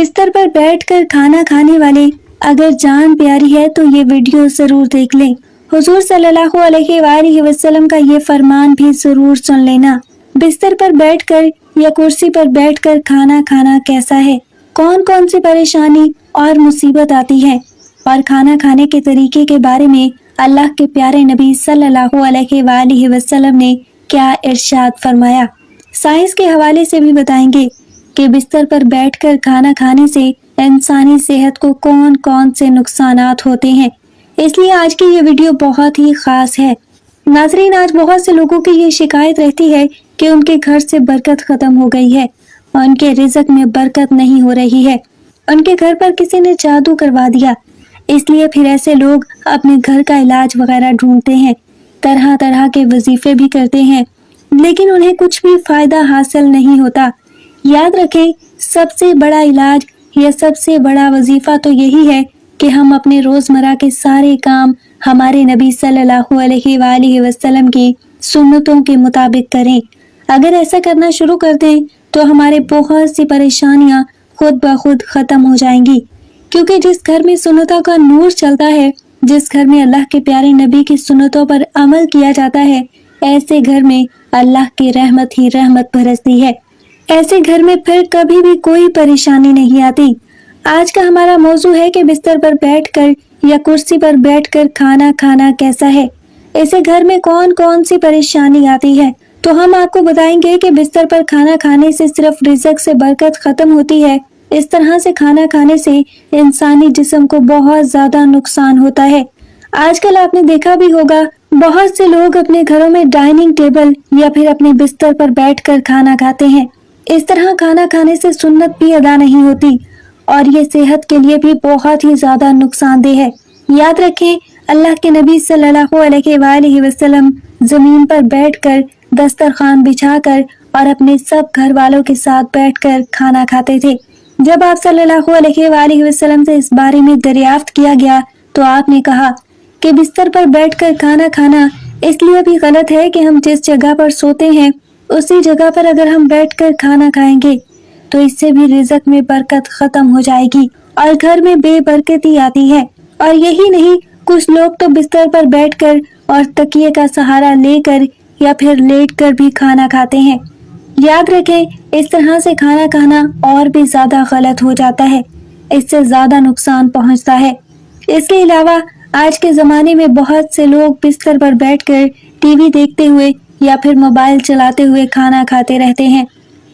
بستر پر بیٹھ کر کھانا کھانے والے اگر جان پیاری ہے تو یہ ویڈیو ضرور دیکھ لیں۔ حضور صلی اللہ علیہ وآلہ وسلم کا یہ فرمان بھی ضرور سن لینا۔ بستر پر بیٹھ کر یا کرسی پر بیٹھ کر کھانا کھانا کیسا ہے، کون کون سی پریشانی اور مصیبت آتی ہے، اور کھانا کھانے کے طریقے کے بارے میں اللہ کے پیارے نبی صلی اللہ علیہ وآلہ وسلم نے کیا ارشاد فرمایا، سائنس کے حوالے سے بھی بتائیں گے کہ بستر پر بیٹھ کر کھانا کھانے سے انسانی صحت کو کون کون سے نقصانات ہوتے ہیں۔ اس لیے آج کی یہ ویڈیو بہت ہی خاص ہے۔ ناظرین، آج بہت سے لوگوں کی یہ شکایت رہتی ہے کہ ان کے گھر سے برکت ختم ہو گئی ہے اور ان کے رزق میں برکت نہیں ہو رہی ہے، ان کے گھر پر کسی نے جادو کروا دیا۔ اس لیے پھر ایسے لوگ اپنے گھر کا علاج وغیرہ ڈھونڈتے ہیں، طرح طرح کے وظیفے بھی کرتے ہیں، لیکن انہیں کچھ بھی فائدہ حاصل نہیں ہوتا۔ یاد رکھیں، سب سے بڑا علاج یا سب سے بڑا وظیفہ تو یہی ہے کہ ہم اپنے روزمرہ کے سارے کام ہمارے نبی صلی اللہ علیہ وآلہ وسلم کی سنتوں کے مطابق کریں۔ اگر ایسا کرنا شروع کر دیں تو ہمارے بہت سی پریشانیاں خود بخود ختم ہو جائیں گی، کیونکہ جس گھر میں سنتوں کا نور چلتا ہے، جس گھر میں اللہ کے پیارے نبی کی سنتوں پر عمل کیا جاتا ہے، ایسے گھر میں اللہ کی رحمت ہی رحمت برستی ہے۔ ایسے گھر میں پھر کبھی بھی کوئی پریشانی نہیں آتی۔ آج کا ہمارا موضوع ہے کہ بستر پر بیٹھ کر یا کرسی پر بیٹھ کر کھانا کھانا کیسا ہے، ایسے گھر میں کون کون سی پریشانی آتی ہے۔ تو ہم آپ کو بتائیں گے کہ بستر پر کھانا کھانے سے صرف رزق سے برکت ختم ہوتی ہے، اس طرح سے کھانا کھانے سے انسانی جسم کو بہت زیادہ نقصان ہوتا ہے۔ آج کل آپ نے دیکھا بھی ہوگا، بہت سے لوگ اپنے گھروں میں ڈائننگ ٹیبل یا پھر اپنے بستر پر بیٹھ کر کھانا کھاتے ہیں۔ اس طرح کھانا کھانے سے سنت بھی ادا نہیں ہوتی اور یہ صحت کے لیے بھی بہت ہی زیادہ نقصان دہ ہے۔ یاد رکھیں، اللہ کے نبی صلی اللہ علیہ وآلہ وسلم زمین پر بیٹھ کر دسترخوان بچھا کر اور اپنے سب گھر والوں کے ساتھ بیٹھ کر کھانا کھاتے تھے۔ جب آپ صلی اللہ علیہ وآلہ وسلم سے اس بارے میں دریافت کیا گیا تو آپ نے کہا کہ بستر پر بیٹھ کر کھانا کھانا اس لیے بھی غلط ہے کہ ہم جس جگہ پر سوتے ہیں اسی جگہ پر اگر ہم بیٹھ کر کھانا کھائیں گے تو اس سے بھی رزق میں برکت ختم ہو جائے گی اور گھر میں بے برکتی آتی ہے۔ اور یہی نہیں، کچھ لوگ تو بستر پر بیٹھ کر اور تکیے کا سہارا لے کر یا پھر لیٹ کر بھی کھانا کھاتے ہیں۔ یاد رکھیں، اس طرح سے کھانا کھانا اور بھی زیادہ غلط ہو جاتا ہے، اس سے زیادہ نقصان پہنچتا ہے۔ اس کے علاوہ آج کے زمانے میں بہت سے لوگ بستر پر بیٹھ کر ٹی وی دیکھتے ہوئے یا پھر موبائل چلاتے ہوئے کھانا کھاتے رہتے ہیں۔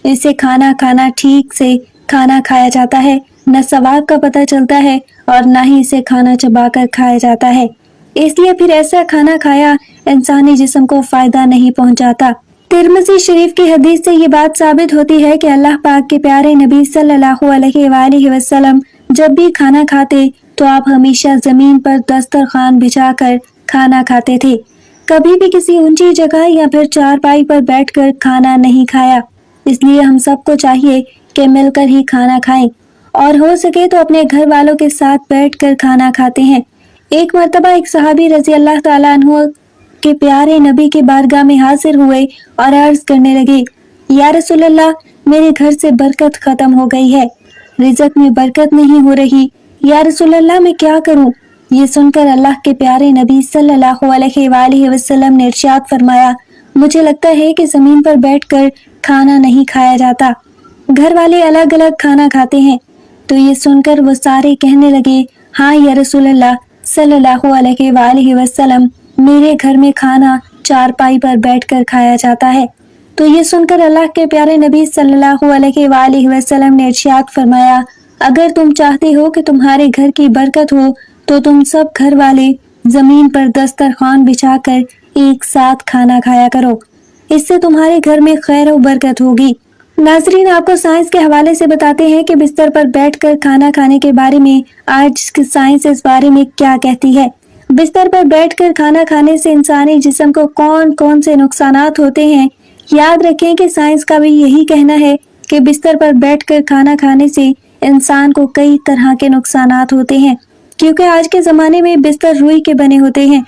اس سے کھانا ٹھیک سے کھانا کھایا جاتا ہے، نہ ثواب کا پتہ چلتا ہے اور نہ ہی اسے کھانا چبا کر کھایا جاتا ہے۔ اس لیے پھر ایسا کھانا کھایا انسانی جسم کو فائدہ نہیں پہنچاتا۔ ترمذی شریف کی حدیث سے یہ بات ثابت ہوتی ہے کہ اللہ پاک کے پیارے نبی صلی اللہ علیہ وآلہ وسلم جب بھی کھانا کھاتے تو آپ ہمیشہ زمین پر دسترخوان بچھا کر کھانا کھاتے تھے، کبھی بھی کسی اونچی جگہ یا پھر چارپائی پر بیٹھ کر کھانا نہیں کھایا۔ اس لیے ہم سب کو چاہیے کہ مل کر ہی کھانا کھائیں اور ہو سکے تو اپنے گھر والوں کے ساتھ بیٹھ کر کھانا کھاتے ہیں۔ ایک مرتبہ ایک صحابی رضی اللہ تعالیٰ عنہ کے پیارے نبی کی بارگاہ میں حاضر ہوئے اور عرض کرنے لگے، یا رسول اللہ، میرے گھر سے برکت ختم ہو گئی ہے، رزق میں برکت نہیں ہو رہی، یا رسول اللہ میں کیا کروں؟ یہ سن کر اللہ کے پیارے نبی صلی اللہ علیہ وآلہ وسلم نے ارشاد فرمایا، مجھے لگتا ہے کہ زمین پر بیٹھ کر کھانا نہیں کھایا جاتا، گھر والے الگ الگ کھانا کھاتے ہیں۔ تو یہ سن کر وہ سارے کہنے لگے، ہاں یا رسول اللہ صلی اللہ علیہ وآلہ وسلم، میرے گھر میں کھانا چارپائی پر بیٹھ کر کھایا جاتا ہے۔ تو یہ سن کر اللہ کے پیارے نبی صلی اللہ علیہ وآلہ وسلم نے ارشاد فرمایا، اگر تم چاہتے ہو کہ تمہارے گھر کی برکت ہو تو تم سب گھر والے زمین پر دسترخوان بچھا کر ایک ساتھ کھانا کھایا کرو، اس سے تمہارے گھر میں خیر و برکت ہوگی۔ ناظرین، آپ کو سائنس کے حوالے سے بتاتے ہیں کہ بستر پر بیٹھ کر کھانا کھانے کے بارے میں آج کی سائنس اس بارے میں کیا کہتی ہے۔ بستر پر بیٹھ کر کھانا کھانے سے انسانی جسم کو کون کون سے نقصانات ہوتے ہیں۔ یاد رکھیں کہ سائنس کا بھی یہی کہنا ہے کہ بستر پر بیٹھ کر کھانا کھانے سے انسان کو کئی طرح کے نقصانات ہوتے ہیں، کیونکہ آج کے زمانے میں بستر روئی کے بنے ہوتے ہیں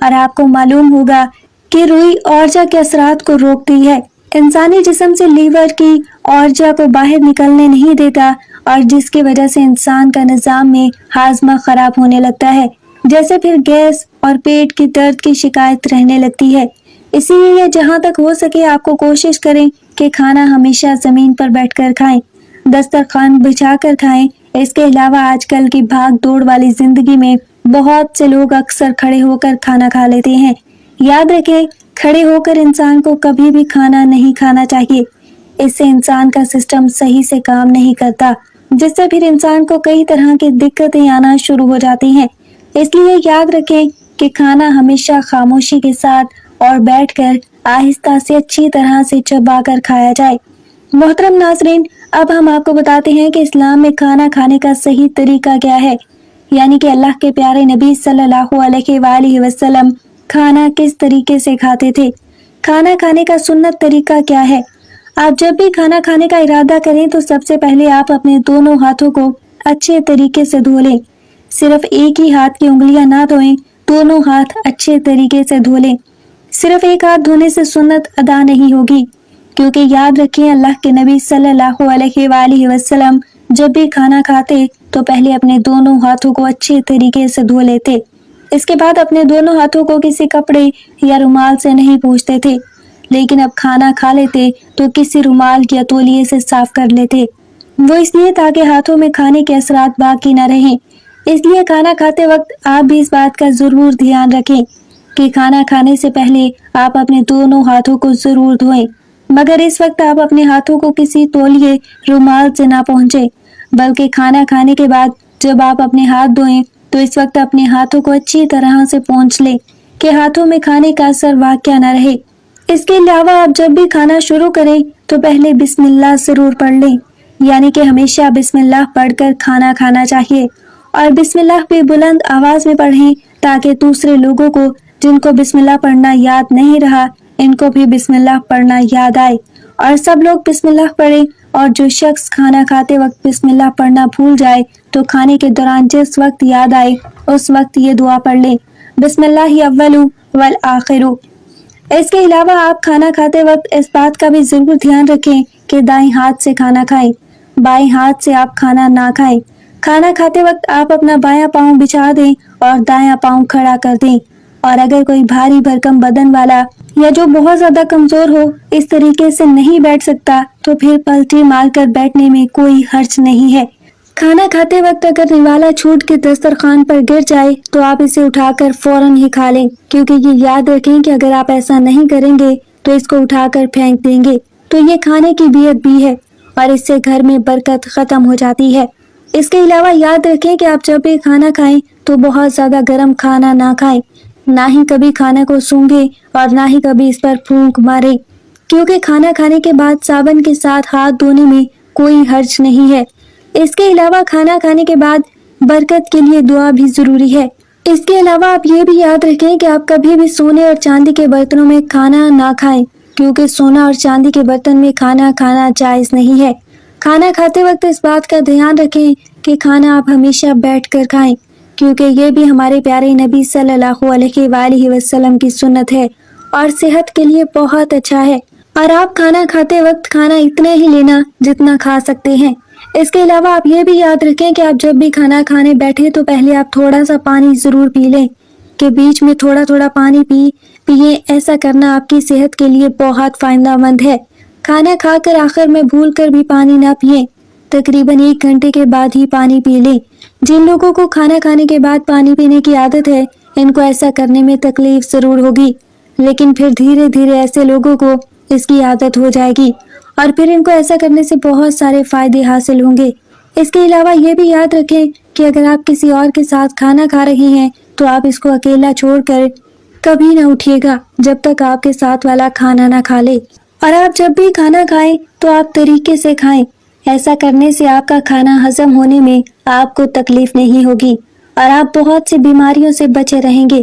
اور آپ کو معلوم ہوگا کہ روئی اورجا کے اثرات کو روکتی ہے، انسانی جسم سے لیور کی اورجا کو باہر نکلنے نہیں دیتا اور جس کی وجہ سے انسان کا نظام میں ہاضمہ خراب ہونے لگتا ہے، جیسے پھر گیس اور پیٹ کی درد کی شکایت رہنے لگتی ہے۔ اسی لیے جہاں تک ہو سکے آپ کو کوشش کریں کہ کھانا ہمیشہ زمین پر بیٹھ کر کھائیں، دسترخوان بچھا کر کھائیں۔ اس کے علاوہ آج کل کی بھاگ دوڑ والی زندگی میں بہت سے لوگ اکثر کھڑے ہو کر کھانا کھا لیتے ہیں۔ یاد رکھیں، کھڑے ہو کر انسان کو کبھی بھی کھانا نہیں کھانا چاہیے۔ اس سے انسان کا سسٹم صحیح سے کام نہیں کرتا، جس سے پھر انسان کو کئی طرح کی دقتیں آنا شروع ہو جاتی ہیں۔ اس لیے یاد رکھیں کہ کھانا ہمیشہ خاموشی کے ساتھ اور بیٹھ کر آہستہ سے اچھی طرح سے چبا کر کھایا جائے۔ محترم ناظرین، اب ہم آپ کو بتاتے ہیں کہ اسلام میں کھانا کھانے کا صحیح طریقہ کیا ہے، یعنی کہ اللہ کے پیارے نبی صلی اللہ علیہ وآلہ وسلم کھانا کس طریقے سے کھاتے تھے۔ کھانا کھانے کا سنت طریقہ کیا ہے؟ آپ جب بھی کھانا کھانے کا ارادہ کریں تو سب سے پہلے آپ اپنے دونوں ہاتھوں کو اچھے طریقے سے دھو لیں۔ صرف ایک ہی ہاتھ کی انگلیاں نہ دھوئیں، دونوں ہاتھ اچھے طریقے سے دھو لیں۔ صرف ایک ہاتھ دھونے سے سنت ادا نہیں ہوگی، کیونکہ یاد رکھیں اللہ کے نبی صلی اللہ علیہ وآلہ وسلم جب بھی کھانا کھاتے تو پہلے اپنے دونوں ہاتھوں کو اچھے طریقے سے دھو لیتے۔ اس کے بعد اپنے دونوں ہاتھوں کو کسی کپڑے یا رومال سے نہیں پوچھتے تھے، لیکن اب کھانا کھا لیتے تو کسی رومال یا تولیے سے صاف کر لیتے۔ وہ اس لیے تاکہ ہاتھوں میں کھانے کے اثرات باقی نہ رہیں۔ اس لیے کھانا کھاتے وقت آپ بھی اس بات کا ضرور دھیان رکھیں کہ کھانا کھانے سے پہلے آپ اپنے دونوں ہاتھوں کو ضرور دھوئیں، مگر اس وقت آپ اپنے ہاتھوں کو کسی تولیے رومال سے نہ پہنچے، بلکہ کھانا کھانے کے بعد جب آپ اپنے ہاتھ دھوئیں تو اس وقت اپنے ہاتھوں کو اچھی طرح سے پونچھ لیں کہ ہاتھوں میں کھانے کا اثر واقع نہ رہے۔ اس کے علاوہ آپ جب بھی کھانا شروع کریں تو پہلے بسم اللہ ضرور پڑھ لیں، یعنی کہ ہمیشہ بسم اللہ پڑھ کر کھانا کھانا چاہیے، اور بسم اللہ بھی بلند آواز میں پڑھیں تاکہ دوسرے لوگوں کو جن کو بسم اللہ پڑھنا یاد نہیں رہا ان کو بھی بسم اللہ پڑھنا یاد آئے، اور سب لوگ بسم اللہ پڑھیں۔ اور جو شخص کھانا کھاتے وقت بسم اللہ پڑھنا بھول جائے تو کھانے کے دوران جس وقت یاد آئے اس وقت یہ دعا پڑھ لیں، بسم اللہ اول والآخر۔ اس کے علاوہ آپ کھانا کھاتے وقت اس بات کا بھی ضرور دھیان رکھیں کہ دائیں ہاتھ سے کھانا کھائیں، بائیں ہاتھ سے آپ کھانا نہ کھائیں۔ کھانا کھاتے وقت آپ اپنا بایاں پاؤں بچھا دیں اور دایاں پاؤں کھڑا کر دیں، اور اگر کوئی بھاری بھرکم بدن والا یا جو بہت زیادہ کمزور ہو اس طریقے سے نہیں بیٹھ سکتا تو پھر پلٹی مار کر بیٹھنے میں کوئی حرج نہیں ہے۔ کھانا کھاتے وقت اگر نوالا چھوٹ کے دسترخوان پر گر جائے تو آپ اسے اٹھا کر فوراً ہی کھا لیں، کیونکہ یہ یاد رکھیں کہ اگر آپ ایسا نہیں کریں گے تو اس کو اٹھا کر پھینک دیں گے تو یہ کھانے کی بیعت بھی ہے اور اس سے گھر میں برکت ختم ہو جاتی ہے۔ اس کے علاوہ یاد رکھیں کہ آپ جب بھی کھانا کھائیں تو بہت زیادہ گرم کھانا نہ کھائیں، نہ ہی کبھی کھانا کو سونگھیں اور نہ ہی کبھی اس پر پھونک ماریں، کیونکہ کھانا کھانے کے بعد صابن کے ساتھ ہاتھ دھونے میں کوئی حرج نہیں ہے۔ اس کے علاوہ کھانا کھانے کے بعد برکت کے لیے دعا بھی ضروری ہے۔ اس کے علاوہ آپ یہ بھی یاد رکھیں کہ آپ کبھی بھی سونے اور چاندی کے برتنوں میں کھانا نہ کھائیں، کیونکہ سونا اور چاندی کے برتن میں کھانا کھانا جائز نہیں ہے۔ کھانا کھاتے وقت اس بات کا دھیان رکھیں کہ کھانا آپ ہمیشہ بیٹھ کر کھائیں، کیونکہ یہ بھی ہمارے پیارے نبی صلی اللہ علیہ وآلہ وسلم کی سنت ہے اور صحت کے لیے بہت اچھا ہے۔ اور آپ کھانا کھاتے وقت کھانا اتنا ہی لینا جتنا کھا سکتے ہیں۔ اس کے علاوہ آپ یہ بھی یاد رکھیں کہ آپ جب بھی کھانا کھانے بیٹھے تو پہلے آپ تھوڑا سا پانی ضرور پی لیں، کہ بیچ میں تھوڑا تھوڑا پانی پیئیں۔ ایسا کرنا آپ کی صحت کے لیے بہت فائدہ مند ہے۔ کھانا کھا کر آخر میں بھول کر بھی پانی نہ پئیں، تقریباً 1 گھنٹے کے بعد ہی پانی پی لیں۔ جن لوگوں کو کھانا کھانے کے بعد پانی پینے کی عادت ہے ان کو ایسا کرنے میں تکلیف ضرور ہوگی، لیکن پھر دھیرے دھیرے ایسے لوگوں کو اس کی عادت ہو جائے گی اور پھر ان کو ایسا کرنے سے بہت سارے فائدے حاصل ہوں گے۔ اس کے علاوہ یہ بھی یاد رکھیں کہ اگر آپ کسی اور کے ساتھ کھانا کھا رہے ہیں تو آپ اس کو اکیلا چھوڑ کر کبھی نہ اٹھیے گا جب تک آپ کے ساتھ والا کھانا نہ کھا لے، اور آپ جب بھی کھانا کھائیں تو آپ طریقے سے کھائیں۔ ایسا کرنے سے آپ کا کھانا ہضم ہونے میں آپ کو تکلیف نہیں ہوگی اور آپ بہت سی بیماریوں سے بچے رہیں گے۔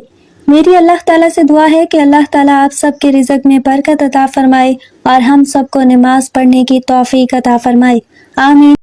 میری اللہ تعالیٰ سے دعا ہے کہ اللہ تعالیٰ آپ سب کے رزق میں برکت عطا فرمائے اور ہم سب کو نماز پڑھنے کی توفیق عطا فرمائے، آمین۔